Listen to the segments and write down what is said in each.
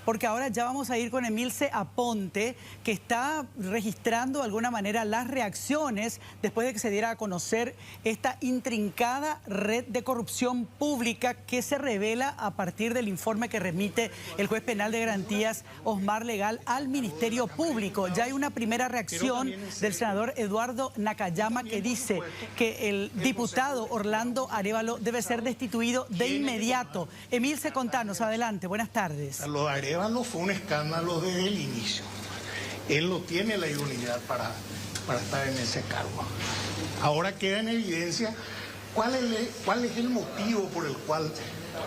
porque ahora ya vamos a ir con Emilce Aponte, que está registrando de alguna manera las reacciones después de que se diera a conocer esta intrincada red de corrupción pública que se revela a partir del informe que remite el juez penal de garantías Osmar Legal al Ministerio Público. Ya hay una primera reacción del senador Eduardo Nakayama que dice que el diputado Orlando Arévalo debe ser destituido de inmediato. Emilce, contanos, adelante, buenas tardes. Lo de Arévalo fue un escándalo desde el inicio. Él no tiene la idoneidad para estar en ese cargo. Ahora queda en evidencia cuál es el motivo por el cual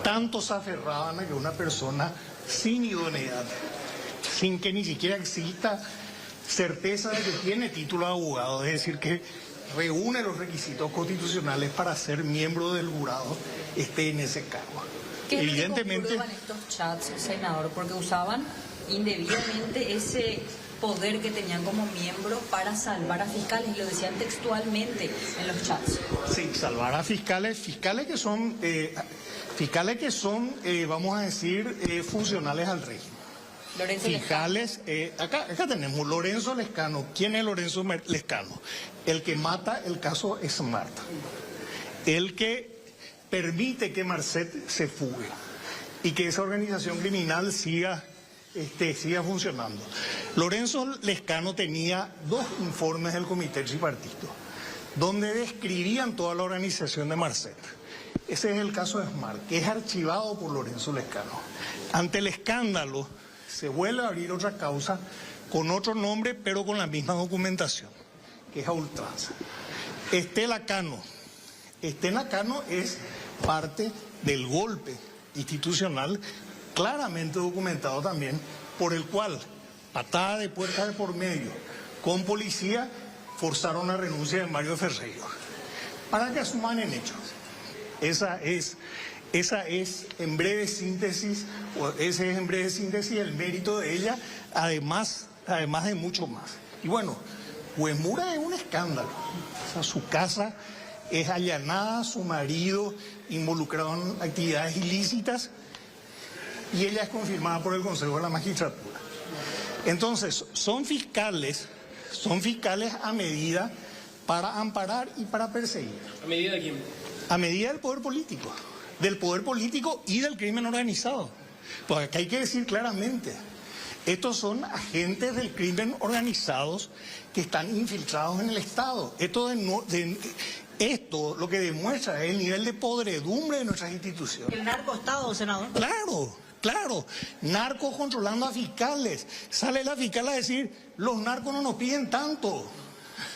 tantos se aferraban a que una persona sin idoneidad, sin que ni siquiera exista certeza de que tiene título de abogado, es decir, que reúne los requisitos constitucionales para ser miembro del jurado, esté en ese cargo. ¿Qué Evidentemente, es lo que estos chats, senador? Porque usaban indebidamente ese poder que tenían como miembro para salvar a fiscales, y lo decían textualmente en los chats. Sí, salvar a fiscales que son, vamos a decir, funcionales al régimen. Lorenzo Fiscales, acá tenemos Lorenzo Lescano. ¿Quién es Lorenzo Lescano? El que mata el caso Smart. El que permite que Marcet se fugue y que esa organización criminal siga funcionando. Lorenzo Lescano tenía 2 informes del comité tripartito donde describían toda la organización de Marcet. Ese es el caso de Smart, que es archivado por Lorenzo Lescano. Ante el escándalo se vuelve a abrir otra causa con otro nombre, pero con la misma documentación, que es a ultranza. Estela Cano es parte del golpe institucional, claramente documentado también, por el cual, patada de puerta de por medio, con policía, forzaron la renuncia de Mario Ferreiro. Para que asuman en hechos. Esa es en breve síntesis, el mérito de ella, además de mucho más. Y bueno, Huemura es un escándalo. O sea, su casa es allanada, su marido involucrado en actividades ilícitas, y ella es confirmada por el Consejo de la Magistratura. Entonces, son fiscales a medida para amparar y para perseguir. ¿A medida de quién? A medida del poder político y del crimen organizado. Porque acá hay que decir claramente, estos son agentes del crimen organizados que están infiltrados en el Estado. Esto lo que demuestra es el nivel de podredumbre de nuestras instituciones. ¿El narcoestado, senador? Claro, narcos controlando a fiscales. Sale la fiscal a decir, los narcos no nos piden tanto.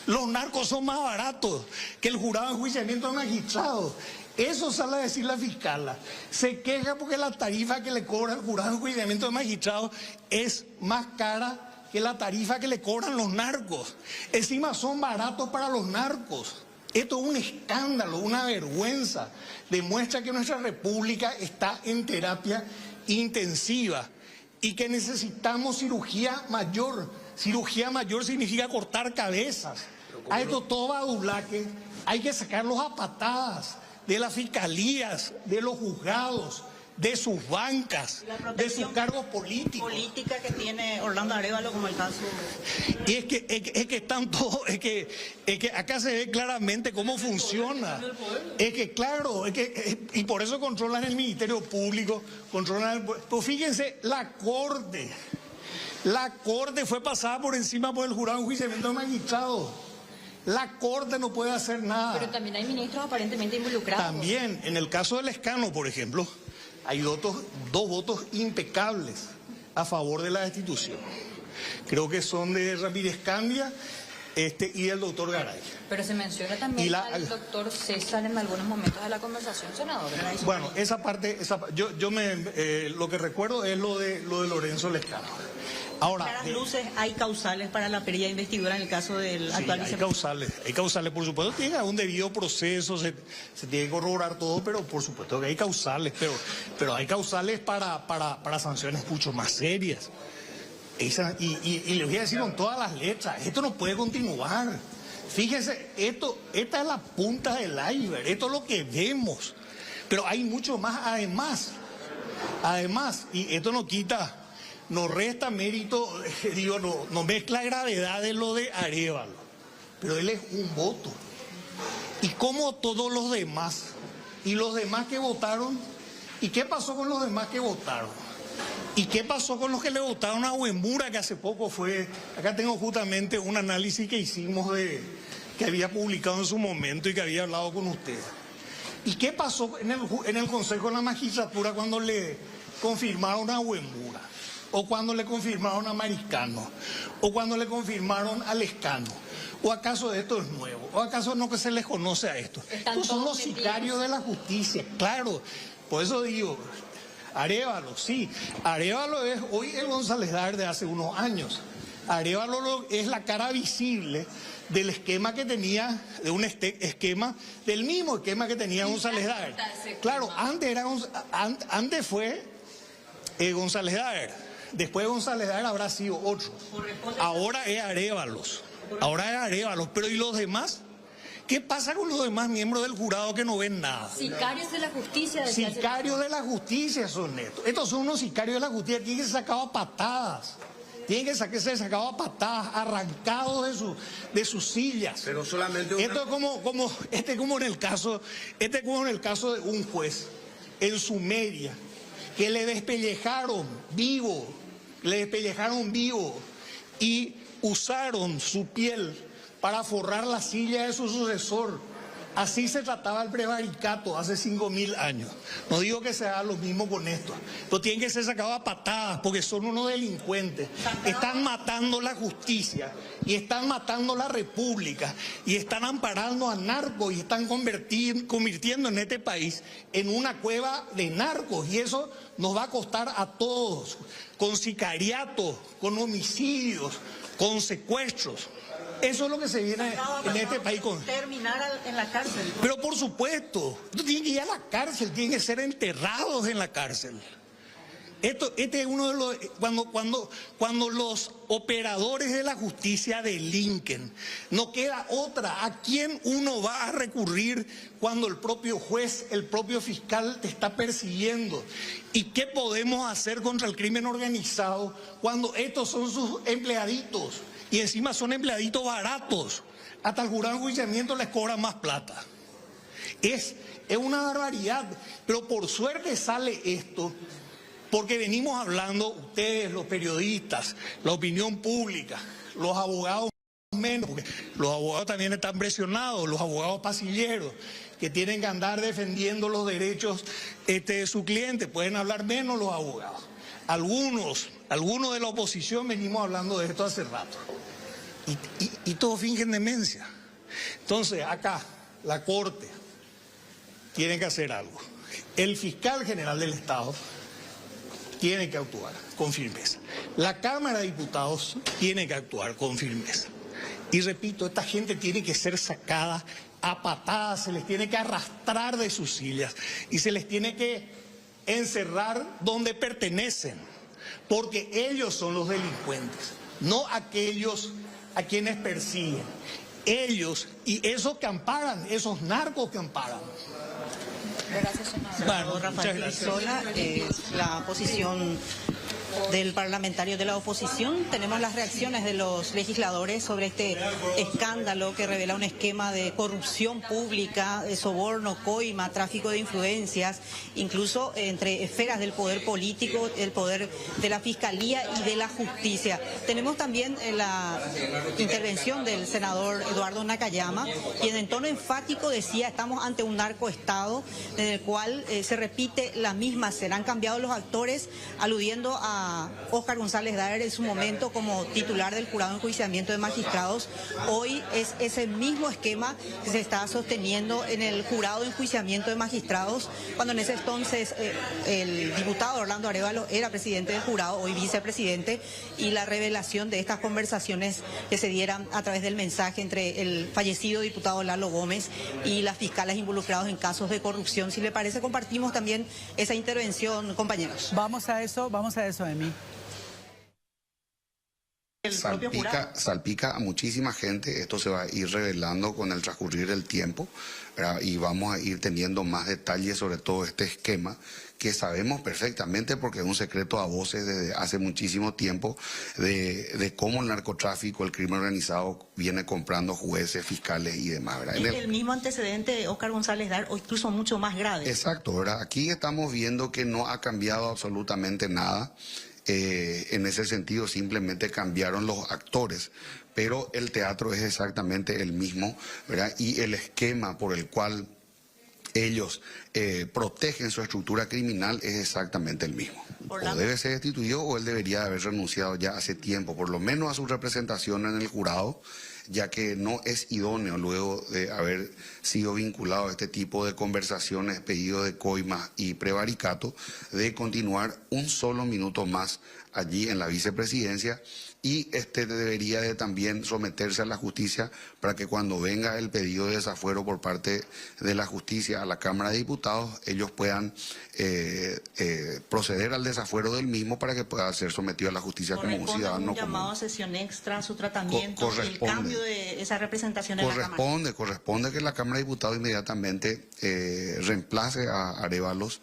Los narcos son más baratos que el jurado de enjuiciamiento de magistrados. Eso sale a decir la fiscala. Se queja porque la tarifa que le cobra el jurado de enjuiciamiento de magistrados es más cara que la tarifa que le cobran los narcos. Encima son baratos para los narcos. Esto es un escándalo, una vergüenza. Demuestra que nuestra república está en terapia intensiva y que necesitamos cirugía mayor. Cirugía mayor significa cortar cabezas. A esto todo badulaque hay que sacarlos a patadas de las fiscalías, de los juzgados, de sus bancas, de sus cargos políticos. Política que tiene Orlando Arévalo, como el caso. Y es que están todos, es que acá se ve claramente cómo funciona. Y por eso controlan el Ministerio Público, pues fíjense, la Corte fue pasada por encima por el jurado de enjuiciamiento de magistrados. La Corte no puede hacer nada. Pero también hay ministros aparentemente involucrados. También, en el caso del Lescano, por ejemplo, hay dos votos impecables a favor de la destitución. Creo que son de Ramírez Candia y del doctor Garay. Pero se menciona también al doctor César en algunos momentos de la conversación, senador. Bueno, esa parte, lo que recuerdo es lo de Lorenzo Lescano. Ahora, Claras luces, hay causales para la perilla investigadora en el caso del actual vicepresidente. Hay causales, por supuesto, tiene un debido proceso, se tiene que corroborar todo, pero por supuesto que hay causales, pero hay causales para sanciones mucho más serias. Y les voy a decir con todas las letras, esto no puede continuar. Fíjense, esta es la punta del iceberg, esto es lo que vemos, pero hay mucho más además, y esto no quita no resta mérito, digo, no mezcla gravedad de lo de Arévalo, pero él es un voto. Y como todos los demás, y los demás que votaron, ¿y qué pasó con los demás que votaron? ¿Y qué pasó con los que le votaron a Buenbura, que hace poco fue? Acá tengo justamente un análisis que hicimos que había publicado en su momento y que había hablado con ustedes. ¿Y qué pasó en el Consejo de la Magistratura cuando le confirmaron a Buenbura? ¿O cuando le confirmaron a Mariscano? ¿O cuando le confirmaron a Lescano? ¿O acaso esto es nuevo? ¿O acaso no que se les conoce a esto? Estos son los sicarios de la justicia, claro. Por eso digo, Arévalo, sí. Arévalo es hoy el González Daer de hace unos años. Arévalo es la cara visible del esquema que tenía, de un esquema, del mismo esquema que tenía González Daer. Claro, antes fue González Daer, después de González Daer habrá sido otro. Ahora es Arévalos, pero ¿y los demás? ¿Qué pasa con los demás miembros del jurado que no ven nada? Sicarios de la justicia. Sicarios de la justicia son estos. Estos son unos sicarios de la justicia, tienen que ser sacados a patadas. Tienen que ser sacados a patadas, arrancados de sus sillas. Pero solamente Esto es como en el caso de un juez en su media, que le despellejaron vivo y usaron su piel para forrar la silla de su sucesor. Así se trataba el prevaricato hace 5.000 años. No digo que se haga lo mismo con esto, pero tienen que ser sacados a patadas porque son unos delincuentes. Están matando la justicia y están matando la república y están amparando a narcos y están convirtiendo en este país en una cueva de narcos, y eso nos va a costar a todos, con sicariatos, con homicidios, con secuestros. Eso es lo que se viene en este país con... Terminar en la cárcel. Pero por supuesto, tienen que ir a la cárcel, tienen que ser enterrados en la cárcel. Este es uno de los... Cuando los operadores de la justicia delinquen, no queda otra. ¿A quién uno va a recurrir cuando el propio juez, el propio fiscal te está persiguiendo? ¿Y qué podemos hacer contra el crimen organizado cuando estos son sus empleaditos? Y encima son empleaditos baratos. Hasta el jurado de enjuiciamiento les cobra más plata. Es una barbaridad. Pero por suerte sale esto, porque venimos hablando, ustedes, los periodistas, la opinión pública, los abogados menos, porque los abogados también están presionados, los abogados pasilleros, que tienen que andar defendiendo los derechos de su cliente, pueden hablar menos los abogados. Algunos de la oposición venimos hablando de esto hace rato. Y todos fingen demencia. Entonces, acá, la Corte tiene que hacer algo. El fiscal general del Estado tiene que actuar con firmeza. La Cámara de Diputados tiene que actuar con firmeza. Y repito, esta gente tiene que ser sacada a patadas, se les tiene que arrastrar de sus sillas y se les tiene que encerrar donde pertenecen, porque ellos son los delincuentes, no aquellos a quienes persiguen. Ellos y esos que amparan, esos narcos que amparan. Gracias, senador. Bueno, Rafael Brizola, la posición del parlamentario de la oposición. Tenemos las reacciones de los legisladores sobre este escándalo que revela un esquema de corrupción pública, de soborno, coima, tráfico de influencias, incluso entre esferas del poder político, el poder de la Fiscalía y de la Justicia. Tenemos también la intervención del senador Eduardo Nakayama, quien en tono enfático decía: estamos ante un narcoestado en el cual se repite la misma, serán cambiados los actores, aludiendo a Óscar González Daer en su momento como titular del Jurado de Enjuiciamiento de Magistrados. Hoy es ese mismo esquema que se está sosteniendo en el Jurado de Enjuiciamiento de Magistrados, cuando en ese entonces el diputado Orlando Arévalo era presidente del jurado, hoy vicepresidente, y la revelación de estas conversaciones que se dieran a través del mensaje entre el fallecido diputado Lalo Gómez y las fiscales involucrados en casos de corrupción. Si le parece, compartimos también esa intervención, compañeros. Vamos a eso, Emi. El propio jurado. Salpica a muchísima gente. Esto se va a ir revelando con el transcurrir del tiempo, ¿verdad? Y vamos a ir teniendo más detalles sobre todo este esquema que sabemos perfectamente porque es un secreto a voces desde hace muchísimo tiempo de cómo el narcotráfico, el crimen organizado viene comprando jueces, fiscales y demás, ¿verdad? Es el mismo antecedente, Óscar González Dar, o incluso mucho más grave. Exacto, ¿verdad? Aquí estamos viendo que no ha cambiado absolutamente nada. En ese sentido simplemente cambiaron los actores, pero el teatro es exactamente el mismo, ¿verdad? Y el esquema por el cual ellos protegen su estructura criminal es exactamente el mismo. O debe ser destituido o él debería haber renunciado ya hace tiempo, por lo menos a su representación en el jurado, ya que no es idóneo luego de haber sido vinculado a este tipo de conversaciones, pedidos de coimas y prevaricato, de continuar un solo minuto más allí en la vicepresidencia, y debería de también someterse a la justicia para que cuando venga el pedido de desafuero por parte de la justicia a la Cámara de Diputados, ellos puedan proceder al desafuero del mismo para que pueda ser sometido a la justicia como un ciudadano un llamado común. a sesión extra, su tratamiento, el cambio de esa representación en la Cámara. Corresponde que la Cámara de Diputados inmediatamente reemplace a Arévalos.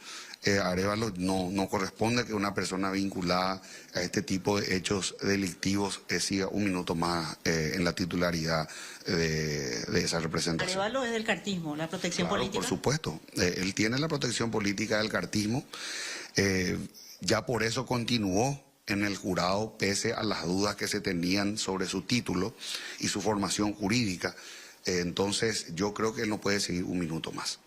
Arévalos no corresponde que una persona vinculada a este tipo de hechos delictivos siga un minuto más en la titularidad de esa representación. Arévalos es del cartismo, la protección política. Por supuesto, él tiene la protección política del cartismo, ya por eso continuó en el jurado pese a las dudas que se tenían sobre su título y su formación jurídica. Entonces yo creo que él no puede seguir un minuto más.